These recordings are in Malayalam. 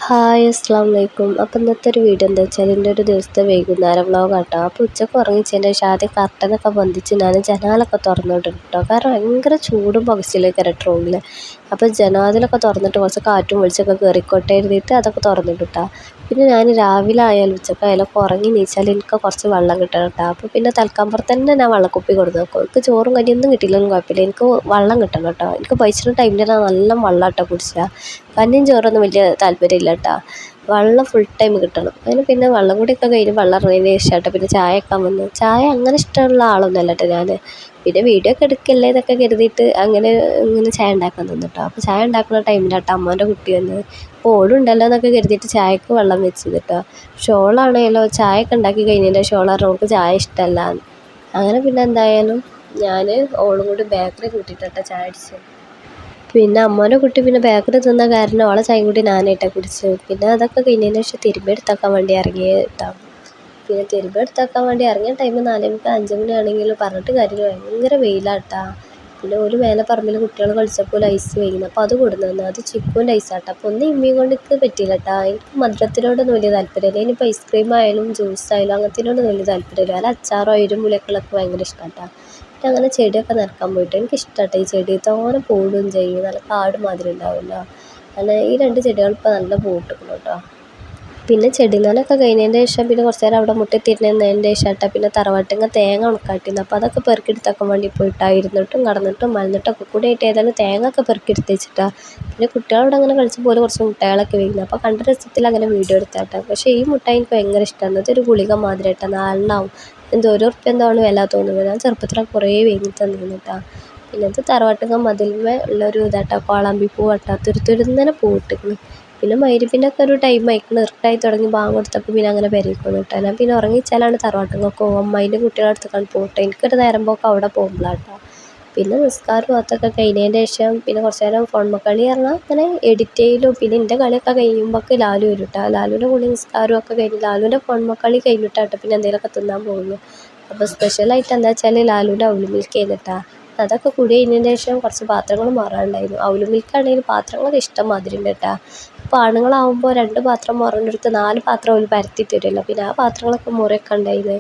ഹായ് അസ്സലാമു അലൈക്കും. അപ്പോൾ ഇന്നത്തെ ഒരു വീഡിയോ എന്താ വെച്ചാൽ എൻ്റെ ഒരു ദിവസത്തെ വൈകുന്നേരം വ്ളോഗാട്ടോ. അപ്പോൾ ഉച്ചയ്ക്ക് ഉറങ്ങിച്ചതിൻ്റെ ശേഷം ആദ്യം കർട്ടനൊക്കെ പൊന്തിച്ച് ഞാൻ ജനാലൊക്കെ തുറന്നിടും കേട്ടോ. കാരണം ഭയങ്കര ചൂടും പുകച്ചിലൊക്കെ റൂമിൽ. അപ്പോൾ ജനാലൊക്കെ തുറന്നിട്ട് കുറച്ച് കാറ്റും വെളിച്ചമൊക്കെ കയറിക്കോട്ടെ എഴുതിയിട്ട് അതൊക്കെ തുറന്നിടും കേട്ടോ. പിന്നെ ഞാൻ രാവിലെ ആയാലും ഉച്ചക്കായാലും ഒക്കെ ഉറങ്ങി എണീച്ചാൽ എനിക്ക് കുറച്ച് വെള്ളം കിട്ടണം കേട്ടോ. അപ്പോൾ പിന്നെ തൽക്കാമ്പുറത്ത് തന്നെ ഞാൻ വെള്ളക്കുപ്പി കൊടുത്ത് വെക്കും. എനിക്ക് ചോറും കഞ്ഞിയൊന്നും കിട്ടിയില്ലെങ്കിലും കുഴപ്പമില്ല, എനിക്ക് വെള്ളം കിട്ടണം കേട്ടോ. എനിക്ക് പൈസയുടെ ടൈമിൽ ഞാൻ നല്ല വെള്ളം കേട്ടോ കുടിച്ചാൽ. കഞ്ഞിയും ചോറൊന്നും വലിയ താല്പര്യമില്ല കേട്ടോ. വെള്ളം ഫുൾ ടൈം കിട്ടണം. അതിന് പിന്നെ വെള്ളം കൂടിയൊക്കെ കഴിഞ്ഞ് വെള്ളം ഇറങ്ങിയതിന് ശേഷം പിന്നെ ചായ വെക്കാൻ വന്നു. ചായ അങ്ങനെ ഇഷ്ടമുള്ള ആളൊന്നും അല്ല കേട്ടോ ഞാൻ. പിന്നെ വീഡിയോ ഒക്കെ എടുക്കല്ലേ എന്നൊക്കെ കരുതിയിട്ട് ഇങ്ങനെ ചായ ഉണ്ടാക്കാൻ തന്നു കേട്ടോ. അപ്പോൾ ചായ ഉണ്ടാക്കുന്ന ടൈമിലാട്ടോ അമ്മേൻ്റെ കുട്ടി വന്ന്. അപ്പോൾ ഓടുണ്ടല്ലോ എന്നൊക്കെ കരുതിയിട്ട് ചായക്ക് വെള്ളം വെച്ചത് കേട്ടോ. ഷോളാണെങ്കിലോ ചായ ഒക്കെ ഉണ്ടാക്കി കഴിഞ്ഞതിൻ്റെ ഷോളാണ് നമുക്ക് ചായ ഇഷ്ടമല്ല. അങ്ങനെ പിന്നെ എന്തായാലും ഞാൻ ഓളും കൂടി ബേക്കറി കൂട്ടിയിട്ടോ ചായ അടിച്ചത്. പിന്നെ അമ്മേൻ്റെ കുട്ടി പിന്നെ ബേക്കറി തിന്ന കാരണം ഓളെ ചായയും കൂടി ഞാനായിട്ടാണ് കുടിച്ചത്. പിന്നെ അതൊക്കെ കഴിഞ്ഞതിന് ശേഷം തിരുമ്പി എടുത്താക്കാൻ വേണ്ടി ഇറങ്ങിയിട്ടാണ്. പിന്നെ തിരുമ്പി എടുത്താക്കാൻ വേണ്ടി ഇറങ്ങിയ ടൈം 4:30 5 മണിയാണെങ്കിലും പറഞ്ഞിട്ട് കാര്യമില്ല, ഭയങ്കര വെയിലാട്ടാ. പിന്നെ ഒരു മേലെ പറമ്പിൽ കുട്ടികൾ കളിച്ചപ്പോൾ ഐസ് വീഴുന്നു. അപ്പോൾ അത് കൊടുന്നു, അത് ചിക്കുവിൻ്റെ ഐസാട്ടോ. അപ്പോൾ ഒന്ന് ഇമ്മിയും കൊണ്ട് എനിക്ക് പറ്റിയില്ല കേട്ടോ. എനിക്ക് മധുരത്തിനോടൊന്നും വലിയ താല്പര്യമില്ല. ഇനിയിപ്പോൾ ഐസ്ക്രീം ആയാലും ജ്യൂസ് ആയാലും അങ്ങനത്തിനോടൊന്നും വലിയ താല്പര്യമില്ല. അല്ല അച്ചാറോ എരുമുലക്കളൊക്കെ ഭയങ്കര ഇഷ്ടമാട്ടോ. പിന്നെ അങ്ങനെ ചെടിയൊക്കെ നനക്കാൻ പോയിട്ട് എനിക്ക് ഇഷ്ടമാട്ടോ. ഈ ചെടി തോനെ പൂടുകയും ചെയ്യും, നല്ല കാട് മാതിരി ഉണ്ടാവുമല്ലോ. അങ്ങനെ ഈ 2 ചെടികൾ ഇപ്പോൾ നല്ല പൂട്ടിക്കണം കേട്ടോ. പിന്നെ ചെടി നനയൊക്കെ കഴിഞ്ഞതിൻ്റെ ശേഷം പിന്നെ കുറച്ച് നേരം അവിടെ മുറ്റത്തിരുന്നതിൻ്റെ ശേഷം പിന്നെ തറവാട്ടിങ്ങ തേങ്ങ ഉണക്കാട്ടിയിരുന്നു. അപ്പോൾ അതൊക്കെ പെറുക്കിയെടുത്താക്കാൻ വേണ്ടി പോയിട്ടാണ്. ഇരുന്നിട്ടും കടന്നിട്ടും മലന്നിട്ടൊക്കെ കൂടി ആയിട്ട് ഏതായാലും തേങ്ങ ഒക്കെ പെറുക്കിയെടുത്ത് വെച്ചിട്ടാണ്. പിന്നെ കുട്ടികളോട് അങ്ങനെ കളിച്ച് പോലെ കുറച്ച് മുട്ടകളൊക്കെ വീഴുന്നു. അപ്പോൾ കണ്ട രസത്തിൽ അങ്ങനെ വീഡിയോ എടുത്താട്ടോ. പക്ഷേ ഈ മുട്ടായി എനിക്ക് ഭയങ്കര ഇഷ്ടമാണ്. ഇതൊരു ഗുളിക മാതിരി ആയിട്ടാണ്, 4 എന്തോ 1 ഉറുപ്പ്യ എന്താണ് വില തോന്നുന്നത്. ഞാൻ ചെറുപ്പത്തിലൊക്കെ കുറേ വാങ്ങി തന്നിരുന്നു കേട്ടോ. പിന്നെ ഇത് തറവാട്ടിങ്ങ മതിൽമേ ഉള്ളൊരു ഇതാട്ടോ, കോളാമ്പി പൂവാട്ടോ. തുരുതുരുന്നനെ പൂവിട്ടിരിക്കുന്നു. പിന്നെ മഗ്‌രിബിനൊക്കെ ഒരു ടൈം ആയിക്കണം, ഇരുട്ടായി തുടങ്ങി ബാങ്ക് കൊടുത്തപ്പോൾ പിന്നെ അങ്ങനെ പെരേക്കൊന്നും കേട്ടോ. ഞാൻ പിന്നെ ഉറങ്ങിച്ചാലാണ് തറവാട്ടിങ്ങൊക്കെ പോകും. അമ്മായിൻ്റെ കുട്ടികളുടെ അടുത്തേക്കാണ് പോകട്ടെ. എനിക്കൊരു നേരം പോക്ക് അവിടെ പോകുമ്പോഴാട്ടോ. പിന്നെ നിസ്കാരം അതൊക്കെ കഴിഞ്ഞതിൻ്റെ ശേഷം പിന്നെ കുറച്ച് നേരം ഫോൺമേ കളി പറഞ്ഞാൽ അങ്ങനെ എഡിറ്റ് ചെയ്യലും. പിന്നെ എൻ്റെ കളിയൊക്കെ കഴിയുമ്പോൾ ലാലു വരും കേട്ടോ. ലാലുവിൻ്റെ കൂടി നിസ്കാരവും ഒക്കെ കഴിഞ്ഞ് ലാലുവിൻ്റെ ഫോൺമേ കളി കഴിഞ്ഞിട്ടാട്ടോ പിന്നെ എന്തെങ്കിലുമൊക്കെ തിന്നാൻ പോകുന്നു. അപ്പോൾ സ്പെഷ്യലായിട്ട് എന്താ വെച്ചാൽ ലാലുവിൻ്റെ ഔലി മിൽക്ക് ചെയ്തിട്ടാ. അതൊക്കെ കൂടി കഴിഞ്ഞതിന് ശേഷം കുറച്ച് പാത്രങ്ങൾ മാറാനുണ്ടായിരുന്നു. ഔലി മിൽക്കാണെങ്കിൽ പാത്രങ്ങളൊക്കെ ഇഷ്ടം മാതിരി ഉണ്ട് കേട്ടോ. അപ്പോൾ ആണുങ്ങളാവുമ്പോൾ 2 പാത്രം മാറേണ്ടടുത്ത് 4 പാത്രം അവർ പരത്തി തരുമല്ലോ. പിന്നെ ആ പാത്രങ്ങളൊക്കെ മുറിയൊക്കെ ഉണ്ടായിരുന്നു.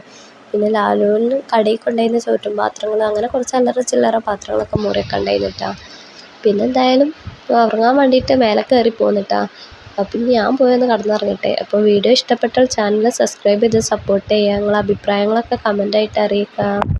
പിന്നെ ലാലുവിന് കടയിൽ കൊണ്ടുപോയിരുന്ന ചോറ്റും പാത്രങ്ങൾ അങ്ങനെ കുറച്ച് അല്ലറ ചില്ലറ പാത്രങ്ങളൊക്കെ മുറിയൊക്കെ ഉണ്ടായിരുന്നു കേട്ടോ. പിന്നെ എന്തായാലും ഉറങ്ങാൻ വേണ്ടിയിട്ട് മേലെ കയറി പോന്നിട്ടാ. അപ്പം ഞാൻ പോയൊന്ന് കടന്നുറങ്ങട്ടെ. അപ്പോൾ വീഡിയോ ഇഷ്ടപ്പെട്ടാൽ ചാനൽ സബ്സ്ക്രൈബ് ചെയ്ത് സപ്പോർട്ട് ചെയ്യുക. നിങ്ങളുടെ അഭിപ്രായങ്ങളൊക്കെ കമൻ്റായിട്ട് അറിയിക്കുക.